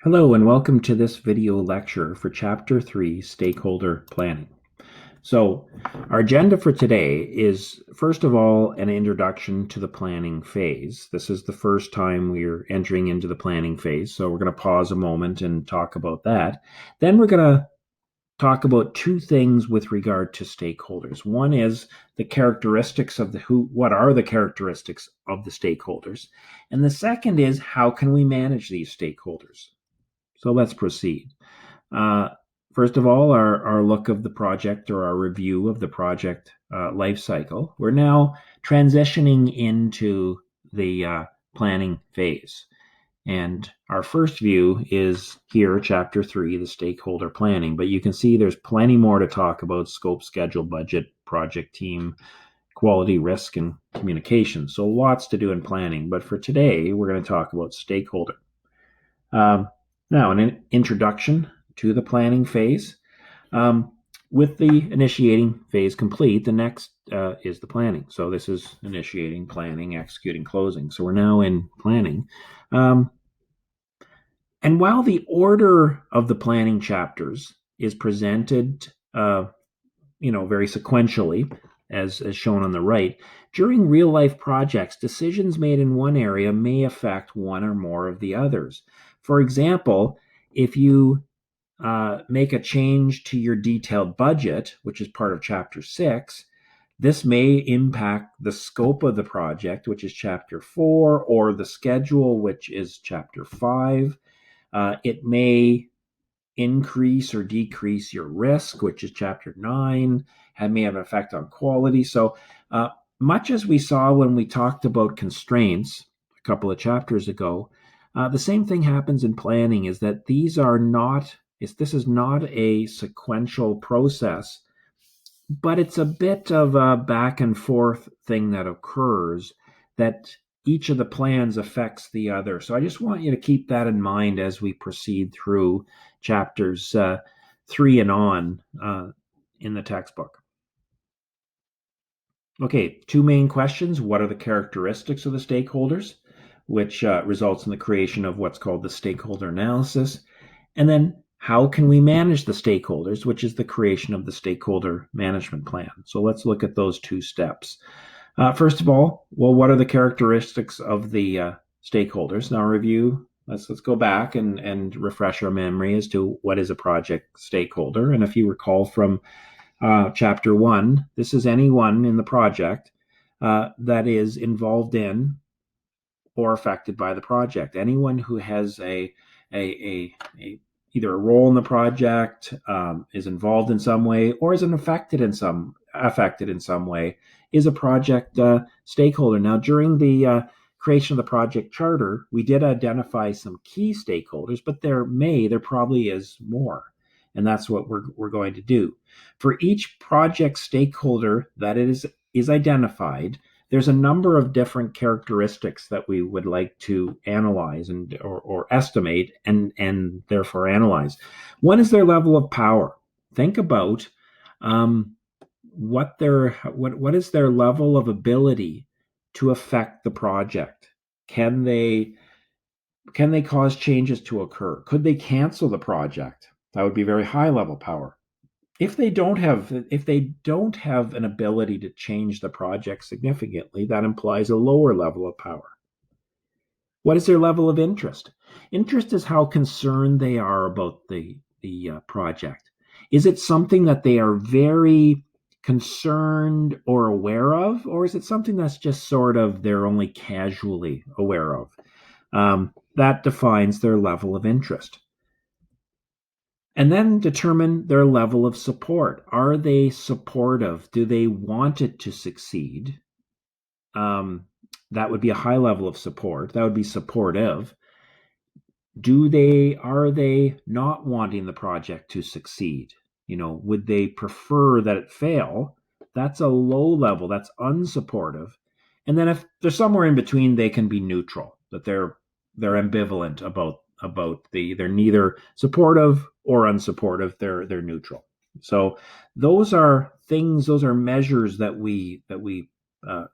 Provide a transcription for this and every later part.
Hello and welcome to this video lecture for Chapter 3, Stakeholder Planning. So our agenda for today is, first of all, an introduction to the planning phase. This is the first time we're entering into the planning phase, so we're going to pause a moment and talk about that. Then we're going to talk about two things with regard to stakeholders. One is the characteristics of what are the characteristics of the stakeholders? And the second is how can we manage these stakeholders? So let's proceed. Uh, First of all, our look of the project or our review of the project life cycle. We're now transitioning into the planning phase. And our first view is here, Chapter 3, the stakeholder planning. But you can see there's plenty more to talk about: scope, schedule, budget, project team, quality, risk, and communication. So lots to do in planning. But for today, we're going to talk about stakeholder. Um, Now, an introduction to the planning phase. Um, with the initiating phase complete, the next is the planning. So this is initiating, planning, executing, closing. So we're now in planning. Um, and while the order of the planning chapters is presented, very sequentially, as shown on the right, during real life projects, decisions made in one area may affect one or more of the others. For example, if you make a change to your detailed budget, which is part of Chapter 6, this may impact the scope of the project, which is Chapter 4, or the schedule, which is Chapter 5. It may increase or decrease your risk, which is Chapter 9, and may have an effect on quality. So, much as we saw when we talked about constraints a couple of chapters ago, the same thing happens in planning, is that this is not a sequential process, but it's a bit of a back and forth thing that occurs, that each of the plans affects the other. So I just want you to keep that in mind as we proceed through chapters 3 and on in the textbook. Okay, two main questions. What are the characteristics of the stakeholders, which results in the creation of what's called the stakeholder analysis? And then how can we manage the stakeholders, which is the creation of the stakeholder management plan? So let's look at those two steps. First of all, well, what are the characteristics of the stakeholders? Now, review. Let's go back and refresh our memory as to what is a project stakeholder. And if you recall from Chapter 1, this is anyone in the project that is involved in or affected by the project. Anyone who has a either a role in the project, is involved in some way, or is affected in some way, is a project stakeholder. Now, during the creation of the project charter, we did identify some key stakeholders, but there probably is more, and that's what we're going to do. For each project stakeholder that is identified, there's a number of different characteristics that we would like to analyze or estimate and therefore analyze. One is their level of power. Think about what is their level of ability to affect the project. Can they cause changes to occur? Could they cancel the project? That would be very high level power. If they don't have an ability to change the project significantly, that implies a lower level of power. What is their level of interest? Interest is how concerned they are about the project. Is it something that they are very concerned or aware of, or is it something that's just sort of they're only casually aware of? That defines their level of interest. And then determine their level of support. Are they supportive? Do they want it to succeed? That would be a high level of support. That would be supportive. Are they not wanting the project to succeed? Would they prefer that it fail? That's a low level. That's unsupportive. And then if they're somewhere in between, they can be neutral. That they're ambivalent they're neither supportive or unsupportive. They're neutral. So those are measures that we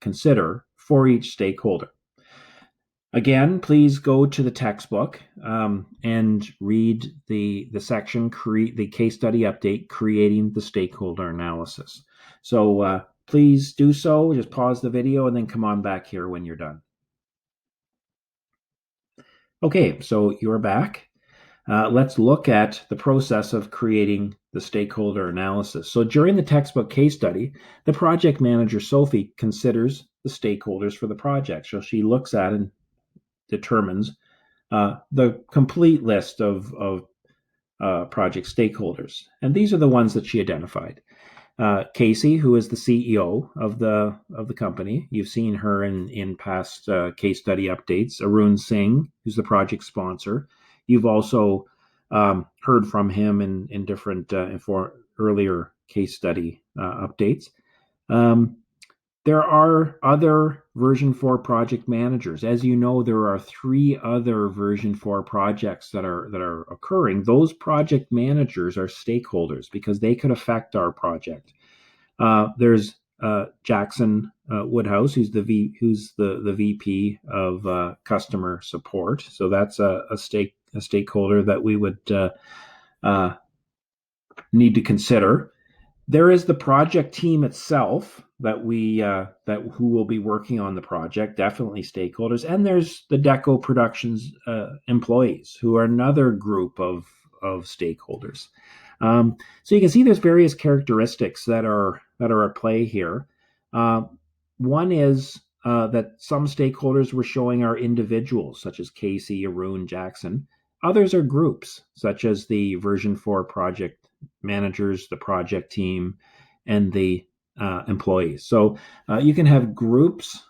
consider for each stakeholder. Again, please go to the textbook and read the section, create the case study update, creating the stakeholder analysis. So please do so. Just pause the video and then come on back here when you're done. Okay, so you're back. Let's look at the process of creating the stakeholder analysis. So during the textbook case study, the project manager, Sophie, considers the stakeholders for the project. So she looks at and determines the complete list of project stakeholders. And these are the ones that she identified. Casey, who is the CEO of the company. You've seen her in past case study updates. Arun Singh, who's the project sponsor. You've also heard from him in different earlier case study updates. There are other version 4 project managers. As you know, there are 3 other version 4 projects that are occurring. Those project managers are stakeholders because they could affect our project. There's Jackson Woodhouse, who's the VP of customer support. So that's a stakeholder that we would need to consider. There is the project team itself that who will be working on the project, definitely stakeholders, and there's the Deco Productions employees, who are another group of stakeholders. So you can see there's various characteristics that are at play here. One is that some stakeholders we're showing are individuals, such as Casey, Arun, Jackson. Others are groups, such as the version 4 project managers, the project team, and the employees. So you can have groups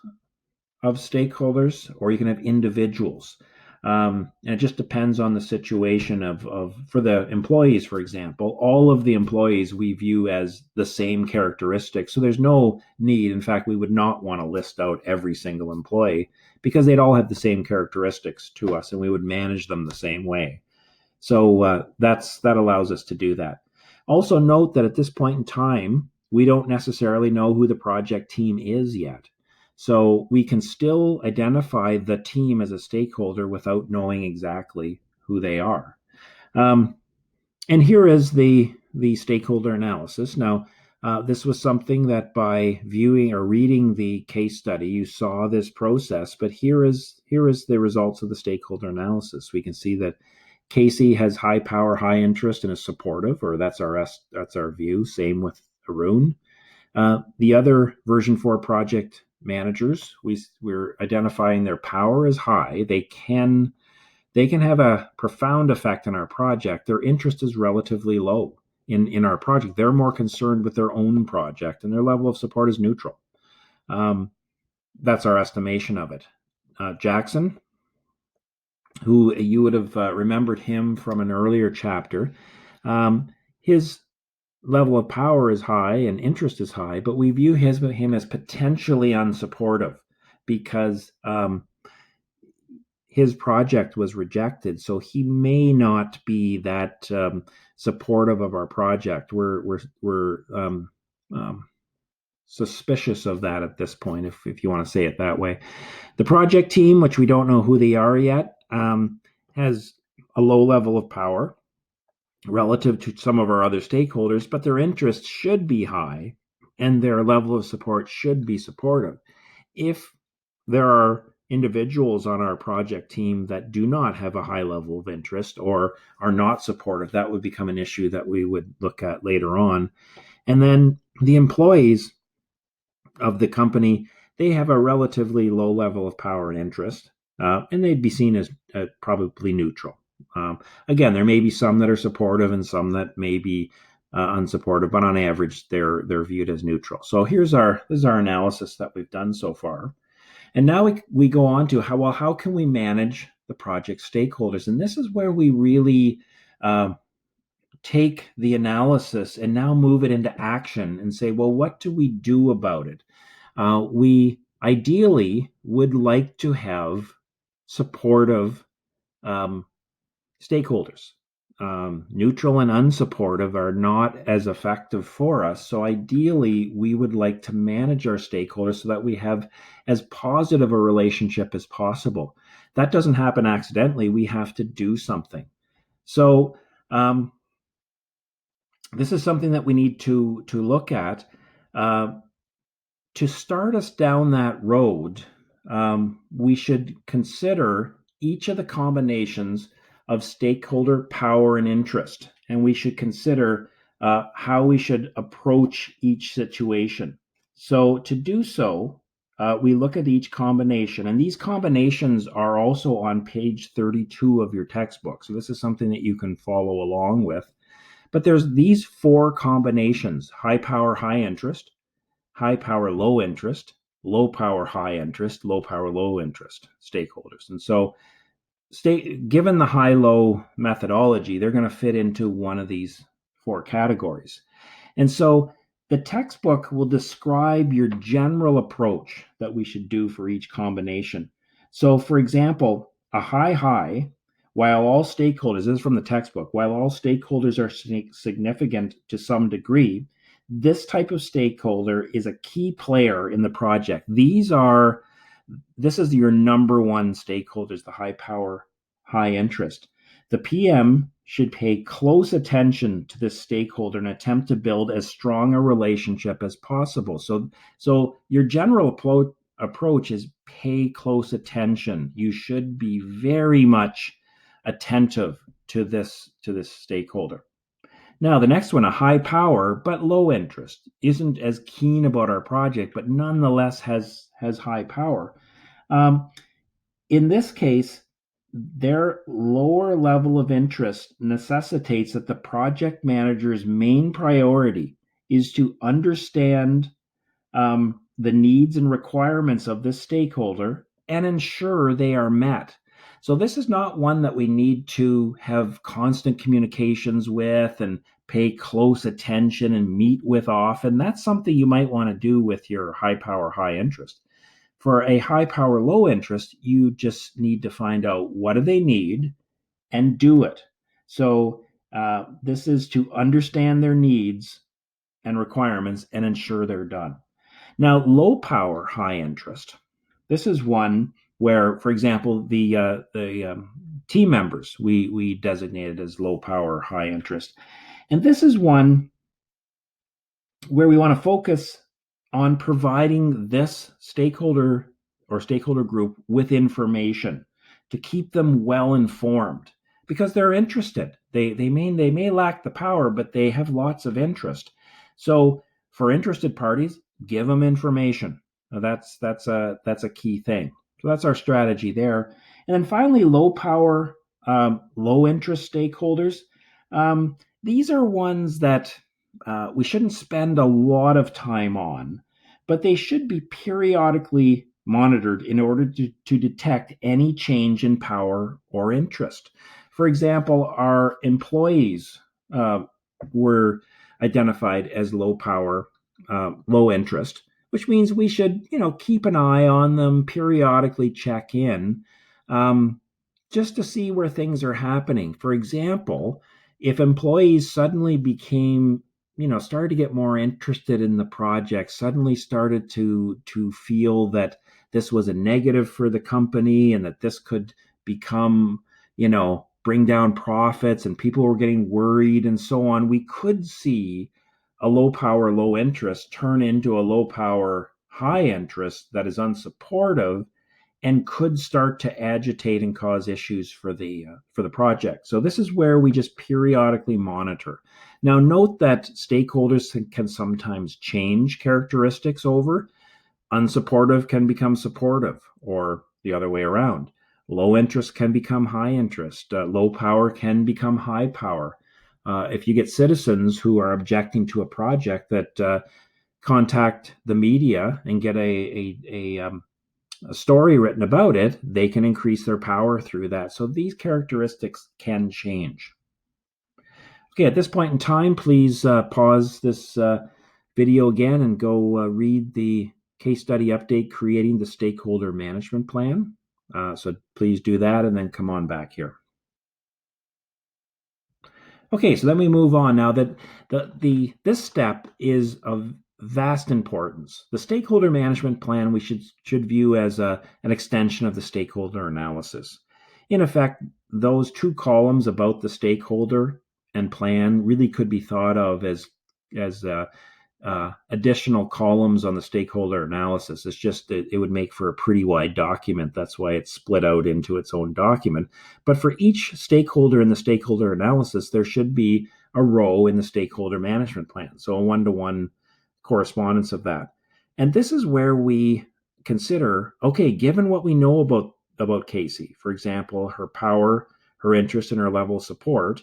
of stakeholders or you can have individuals. And it just depends on the situation of for the employees, for example, all of the employees we view as the same characteristics. So there's no need. In fact, we would not want to list out every single employee because they'd all have the same characteristics to us and we would manage them the same way. So that allows us to do that. Also note that at this point in time, we don't necessarily know who the project team is yet. So we can still identify the team as a stakeholder without knowing exactly who they are. And here is the stakeholder analysis. Now, this was something that by viewing or reading the case study, you saw this process, but here is the results of the stakeholder analysis. We can see that Casey has high power, high interest, and is supportive, or that's our view. Same with Arun. The other version 4 project managers, we're identifying their power is high. They can have a profound effect on our project. Their interest is relatively low in our project. They're more concerned with their own project, and their level of support is neutral. That's our estimation of it. Jackson, who you would have remembered him from an earlier chapter. His level of power is high and interest is high, but we view him as potentially unsupportive because his project was rejected, so he may not be that supportive of our project. We're suspicious of that at this point, if you want to say it that way. The project team, which we don't know who they are yet, has a low level of power relative to some of our other stakeholders, but their interest should be high and their level of support should be supportive. If there are individuals on our project team that do not have a high level of interest or are not supportive, that would become an issue that we would look at later on. And then the employees of the company, they have a relatively low level of power and interest, and they'd be seen as probably neutral. Again, there may be some that are supportive and some that may be unsupportive, but on average, they're viewed as neutral. So this is our analysis that we've done so far. And now we go on to how can we manage the project stakeholders? And this is where we really take the analysis and now move it into action and say, well, what do we do about it? We ideally would like to have supportive stakeholders. neutral and unsupportive are not as effective for us. So ideally, we would like to manage our stakeholders so that we have as positive a relationship as possible. That doesn't happen accidentally. We have to do something. So this is something that we need to look at. To start us down that road, we should consider each of the combinations of stakeholder power and interest, and we should consider how we should approach each situation. So, to do so, we look at each combination, and these combinations are also on page 32 of your textbook. So, this is something that you can follow along with. But there's these four combinations: high power, high interest, high power, low interest, low power, high interest, low power, low interest stakeholders. And so, given the high low methodology, they're going to fit into one of these four categories. And so, the textbook will describe your general approach that we should do for each combination. So, for example, a high, while all stakeholders, this is from the textbook, while all stakeholders are significant to some degree, this type of stakeholder is a key player in the project. This is your number one stakeholders, the high power, high interest. The PM should pay close attention to this stakeholder and attempt to build as strong a relationship as possible. So your general approach is pay close attention. You should be very much attentive to this stakeholder. Now, the next one, a high power but low interest, isn't as keen about our project, but nonetheless has high power. In this case, their lower level of interest necessitates that the project manager's main priority is to understand the needs and requirements of this stakeholder and ensure they are met. So this is not one that we need to have constant communications with and pay close attention and meet with often. That's something you might want to do with your high power, high interest. For a high power, low interest, you just need to find out what do they need and do it. So this is to understand their needs and requirements and ensure they're done. Now, low power, high interest. This is one where, for example, the team members we designated as low power, high interest, and this is one where we want to focus on providing this stakeholder or stakeholder group with information to keep them well informed because they're interested. They may lack the power, but they have lots of interest. So for interested parties, give them information. Now that's a key thing. So that's our strategy there. And then finally, low power, low interest stakeholders. These are ones that we shouldn't spend a lot of time on, but they should be periodically monitored in order to detect any change in power or interest. For example, our employees were identified as low power, low interest, which means we should, keep an eye on them, periodically check in, just to see where things are happening. For example, if employees suddenly became started to get more interested in the project, suddenly started to feel that this was a negative for the company and that this could become, bring down profits and people were getting worried and so on, we could see a low power, low interest turn into a low power, high interest that is unsupportive and could start to agitate and cause issues for the project. So this is where we just periodically monitor. Now, note that stakeholders can sometimes change characteristics over. Unsupportive can become supportive, or the other way around. Low interest can become high interest. Low power can become high power. If you get citizens who are objecting to a project that contact the media and get a story written about it, they can increase their power through that. So these characteristics can change. Okay, at this point in time, please pause this video again and go read the case study update, Creating the Stakeholder Management Plan. So please do that and then come on back here. Okay, so then we move on now that this step is of vast importance. The stakeholder management plan we should view as an extension of the stakeholder analysis. In effect, those two columns about the stakeholder and plan really could be thought of as additional columns on the stakeholder analysis. It's just that it would make for a pretty wide document. That's why it's split out into its own document. But for each stakeholder in the stakeholder analysis, there should be a row in the stakeholder management plan. So a one-to-one correspondence of that. And this is where we consider, okay, given what we know about Casey, for example, her power, her interest, and her level of support,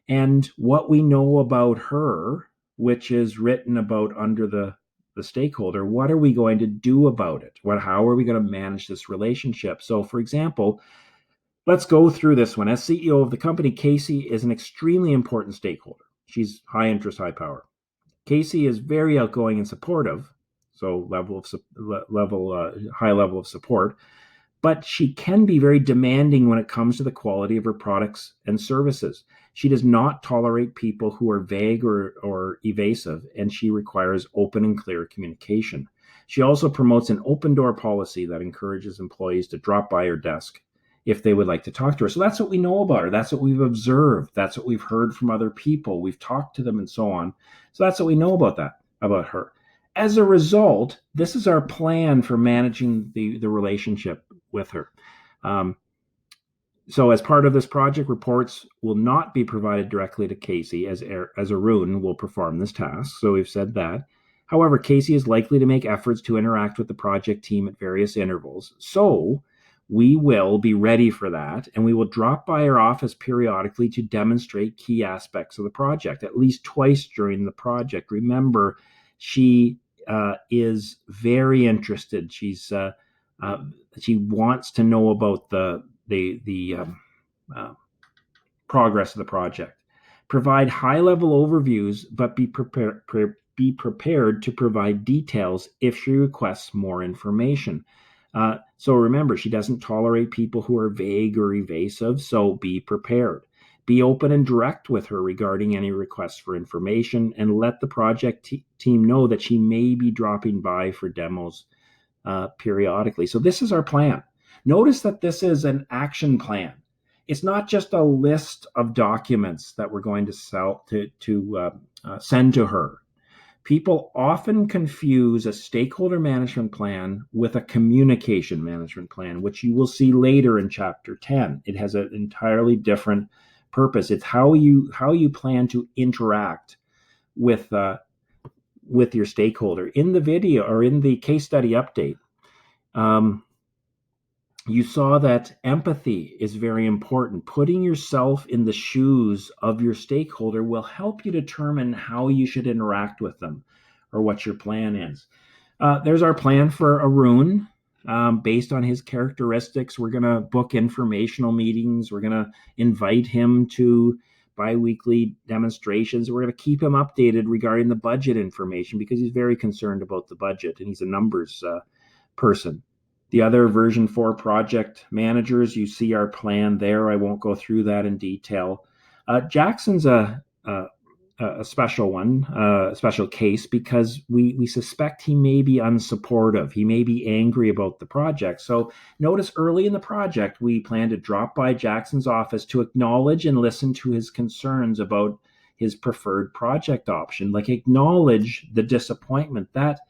and what we know about her, which is written about under the stakeholder, what are we going to do about it? How are we going to manage this relationship? So, for example, let's go through this one. As CEO of the company, Casey is an extremely important stakeholder. She's high interest, high power. Casey is very outgoing and supportive, so high level of support, but she can be very demanding when it comes to the quality of her products and services. She does not tolerate people who are vague or evasive, and she requires open and clear communication. She also promotes an open door policy that encourages employees to drop by her desk if they would like to talk to her. So that's what we know about her. That's what we've observed. That's what we've heard from other people. We've talked to them and so on. So that's what we know about her. As a result, this is our plan for managing the relationship with her. So as part of this project, reports will not be provided directly to Casey, as Arun will perform this task. So we've said that. However, Casey is likely to make efforts to interact with the project team at various intervals. So we will be ready for that, and we will drop by her office periodically to demonstrate key aspects of the project, at least twice during the project. Remember, she is very interested. She wants to know about the progress of the project. Provide high-level overviews, but be prepared to provide details if she requests more information. So remember, she doesn't tolerate people who are vague or evasive, so be prepared. Be open and direct with her regarding any requests for information, and let the project team know that she may be dropping by for demos periodically. So this is our plan. Notice that this is an action plan. It's not just a list of documents that we're going to send to her. People often confuse a stakeholder management plan with a communication management plan, which you will see later in chapter 10. It has an entirely different purpose. It's how you plan to interact with your stakeholder. In the video or in the case study update, you saw that empathy is very important. Putting yourself in the shoes of your stakeholder will help you determine how you should interact with them or what your plan is. There's our plan for Arun. Based on his characteristics, we're going to book informational meetings. We're going to invite him to biweekly demonstrations. We're going to keep him updated regarding the budget information because he's very concerned about the budget and he's a numbers person. The other version 4 project managers, you see our plan there. I won't go through that in detail. Jackson's a special one, a special case, because we suspect he may be unsupportive. He may be angry about the project. So notice early in the project, we plan to drop by Jackson's office to acknowledge and listen to his concerns about his preferred project option. Like, acknowledge the disappointment that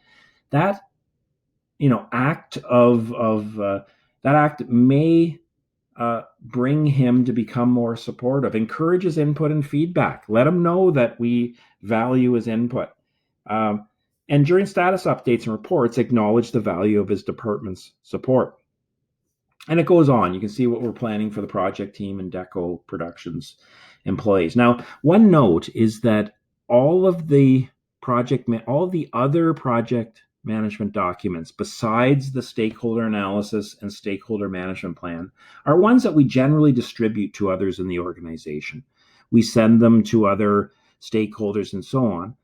act may bring him to become more supportive. Encourage his input and feedback. Let him know that we value his input. And during status updates and reports, acknowledge the value of his department's support. And it goes on. You can see what we're planning for the project team and Deco Productions employees. Now, one note is that all of the other project management documents besides the stakeholder analysis and stakeholder management plan are ones that we generally distribute to others in the organization. We send them to other stakeholders and so on.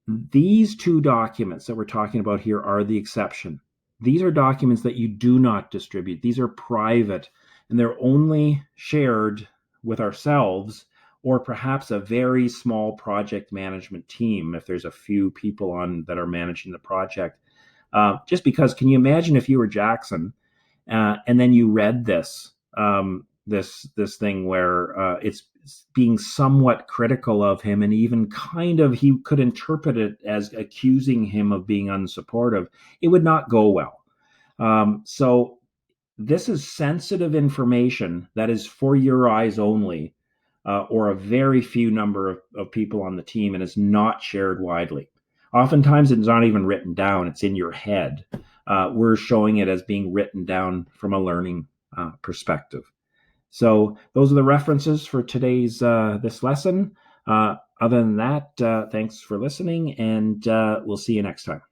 These two documents that we're talking about here are the exception. These are documents that you do not distribute. These are private, and they're only shared with ourselves or perhaps a very small project management team if there's a few people on that are managing the project. Just because, can you imagine if you were Jackson and then you read this thing where it's being somewhat critical of him, and even kind of he could interpret it as accusing him of being unsupportive. It would not go well. So this is sensitive information that is for your eyes only, or a very few number of people on the team, and is not shared widely. Oftentimes, it's not even written down, it's in your head. We're showing it as being written down from a learning perspective. So those are the references for today's this lesson. Other than that, thanks for listening, and we'll see you next time.